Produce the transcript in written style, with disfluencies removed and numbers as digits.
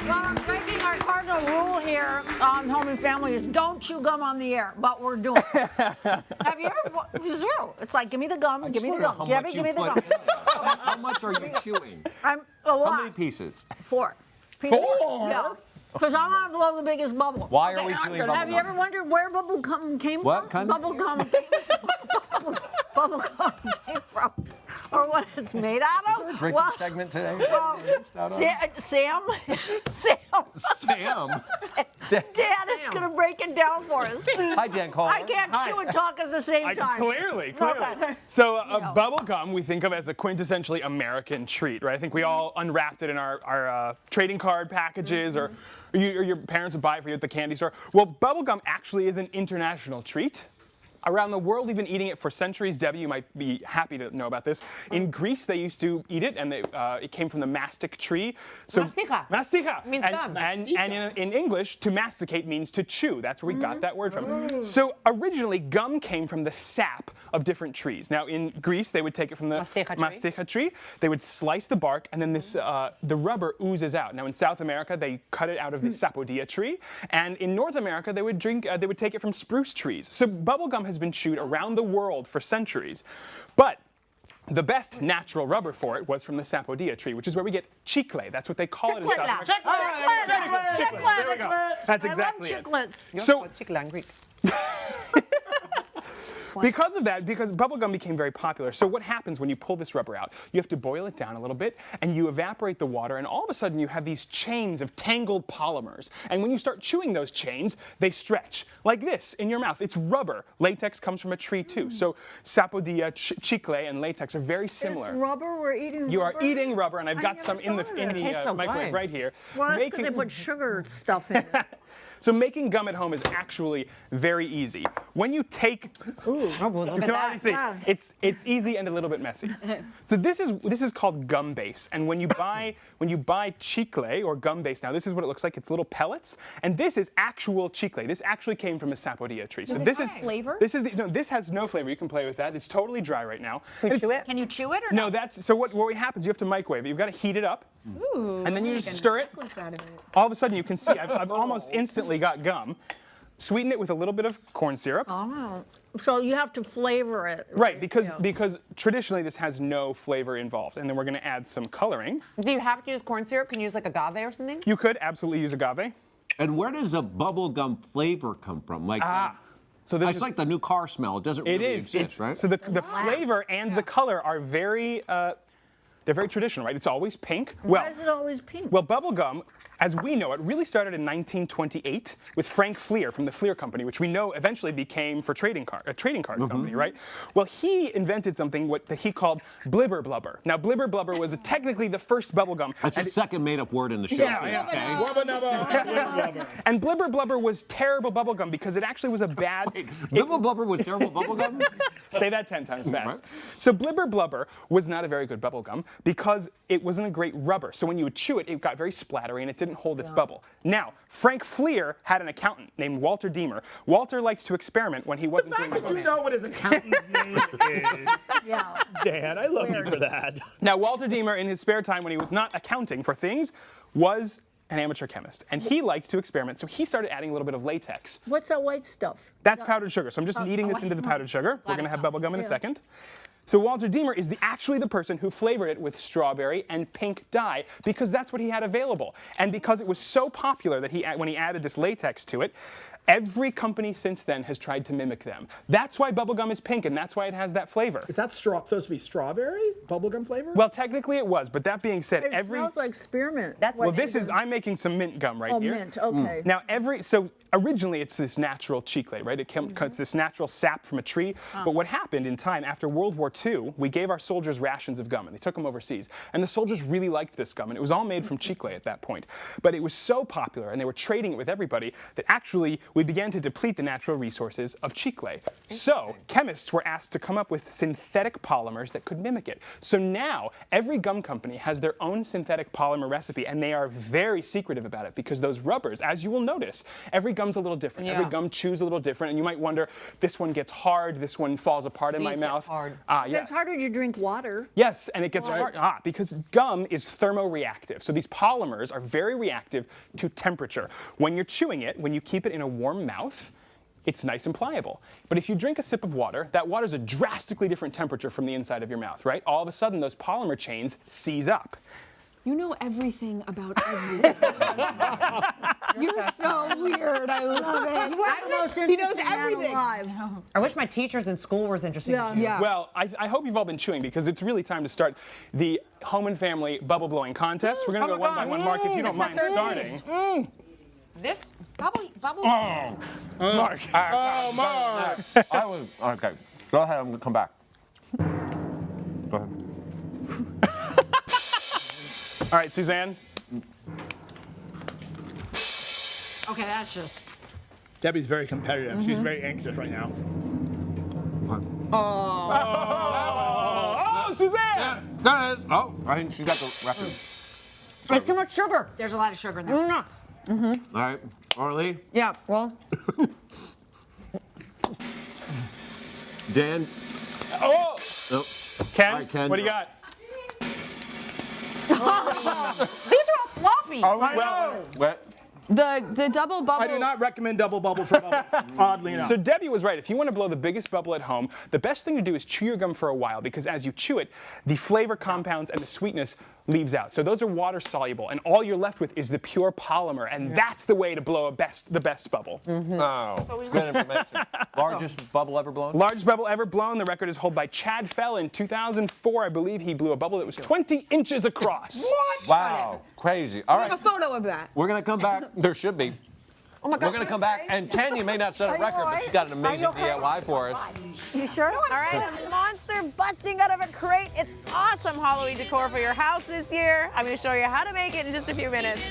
Well, I'm breaking our cardinal rule here on Home and Family is don't chew gum on the air, but we're doing it. Have you ever? It's true. It's like, give me the gum, give me the gum. Give me the gum. How much are you chewing? I'm a lot. How many pieces? 4. 4? Yeah. Because I want to blow the biggest bubble. Why are we chewing bubble Have you ever wondered where bubble gum came What from? kind of- Bubble gum came from. Or what it's made out of. Drinking segment today? Well, Sam. Sam? Dad is going to break it down for us. Hi, Dan Cole. I can't chew and talk at the same time. Clearly. Okay. So bubble gum we think of as a quintessentially American treat, right? I think we all unwrapped it in our trading card packages or your parents would buy it for you at the candy store. Well, bubble gum actually is an international treat. Around the world, we've been eating it for centuries. Debbie, you might be happy to know about this. In Greece, they used to eat it, and it came from the mastic tree. So, mastica. Means gum. And in English, to masticate means to chew. That's where we got that word from. So originally, gum came from the sap of different trees. Now, in Greece, they would take it from the mastica tree. They would slice the bark, and then the rubber oozes out. Now, in South America, they cut it out of the sapodilla tree, and in North America, they would take it from spruce trees. So bubble gum has been chewed around the world for centuries. But the best natural rubber for it was from the sapodilla tree, which is where we get chicle. That's what they call it in South America. Chiclets. There we go. That's exactly I love chiclets. it. So, chicle in Greek. because of that, because bubblegum became very popular, so what happens when you pull this rubber out? You have to boil it down a little bit, and you evaporate the water, and all of a sudden you have these chains of tangled polymers. And when you start chewing those chains, they stretch like this in your mouth. It's rubber. Latex comes from a tree too. So sapodilla, chicle, and latex are very similar. It's rubber. We're eating rubber. You are eating rubber, and I've got never some in the thought of it. tastes so microwave good. right here. Well, that's because they put sugar stuff in it. So making gum at home is actually very easy. When you take, you can already see, Wow. it's easy and a little bit messy. So this is called gum base, and when you buy chicle or gum base now, this is what it looks like. It's little pellets, and this is actual chicle. This actually came from a sapodilla tree. So Does it this have is flavor? This has no flavor. You can play with that. It's totally dry right now. Can you chew it? Can you chew it or No, that's so. What happens? You have to microwave it. You've got to heat it up, and then you just stir it. Out of it. All of a sudden, you can see I've almost instantly got gum. Sweeten it with a little bit of corn syrup. Oh, so you have to flavor it. Right, because Yeah. because traditionally this has no flavor involved, and then we're going to add some coloring. Do you have to use corn syrup? Can you use like agave or something? You could absolutely use agave. And where does the bubble gum flavor come from? Like, So this it's is like the new car smell. It doesn't really exist, it's, right? So the flavor and the color are very they're very traditional, right? It's always pink. Why is it always pink? Well, bubble gum, as we know it, really started in 1928 with Frank Fleer from the Fleer Company, which we know eventually became for a trading card company, right? Well, he invented something that he called blibber blubber. Now, blibber blubber was technically the first bubble gum. That's a second made-up word in the show. Yeah, too, yeah. okay? And blibber blubber was terrible bubble gum because it actually was a bad. Blibber blubber with terrible bubble gum? Say that 10 times fast. So blibber blubber was not a very good bubble gum because it wasn't a great rubber. So when you would chew it, it got very splattery and it didn't hold its bubble. Now, Frank Fleer had an accountant named Walter Deemer. Walter liked to experiment when he wasn't doing the Do you know what his accountant's name is? Yeah. Dan, I love you for that. Now, Walter Deemer, in his spare time when he was not accounting for things, was an amateur chemist. And he liked to experiment, so he started adding a little bit of latex. What's that white stuff? That's powdered sugar. So I'm just kneading this into the powdered sugar. We're going to have bubble gum in a second. So Walter Deemer is actually the person who flavored it with strawberry and pink dye because that's what he had available. And because it was so popular that when he added this latex to it, every company since then has tried to mimic them. That's why bubblegum is pink, and that's why it has that flavor. Is that supposed to be strawberry? Bubblegum flavor? Well, technically it was, but that being said, It smells like spearmint. Well, I'm making some mint gum right here. Oh, mint, okay. Now, so originally it's this natural chicle, right? It's this natural sap from a tree. But what happened in time, after World War II, we gave our soldiers rations of gum, and they took them overseas. And the soldiers really liked this gum, and it was all made from chicle at that point. But it was so popular, and they were trading it with everybody, that actually we began to deplete the natural resources of chicle. So chemists were asked to come up with synthetic polymers that could mimic it. So now every gum company has their own synthetic polymer recipe, and they are very secretive about it because those rubbers, as you will notice, every gum's a little different. Every gum chews a little different, and you might wonder, this one gets hard, this one falls apart in my mouth. Yes. It's harder to drink water. Yes, and it gets hard because gum is thermoreactive. So these polymers are very reactive to temperature. When you're chewing it, when you keep it in a warm mouth, it's nice and pliable. But if you drink a sip of water, that water's a drastically different temperature from the inside of your mouth, right? All of a sudden, those polymer chains seize up. You know everything about everything. You're so weird. I love it. He knows everything. I wish my teachers in school were as interesting as you. Yeah. Well, I hope you've all been chewing because it's really time to start the Home and Family bubble blowing contest. We're going to go one by one. Mark, if you don't mind starting. This bubble. Mark. Mark. Okay. Go ahead. I'm going to come back. Go ahead. All right, Suzanne. Okay, that's just. Debbie's very competitive. She's very anxious right now. Oh, Suzanne! There it is. Oh, I think she got the record. It's too much sugar. There's a lot of sugar in there. All right. Orly, Yeah, well. Dan. Oh! Oh. Ken, All right, Ken. what do you got? These are all floppy. What? The double bubble. I do not recommend double bubble for bubbles, oddly enough. So Debbie was right. If you want to blow the biggest bubble at home, the best thing to do is chew your gum for a while because as you chew it, the flavor compounds and the sweetness leaves out. So those are water soluble, and all you're left with is the pure polymer, and that's the way to blow the best bubble. Oh, good information. Largest bubble ever blown? Largest bubble ever blown. The record is held by Chad Fell in 2004. I believe he blew a bubble that was 20 inches across. What? Wow, crazy. All Have right, a photo of that. we're going to come back. There should be. Oh my God. We're going to come back, and Tanya may not set a record, but she's got an amazing DIY for us. You sure? All right, a monster busting out of a crate. It's awesome Halloween decor for your house this year. I'm going to show you how to make it in just a few minutes.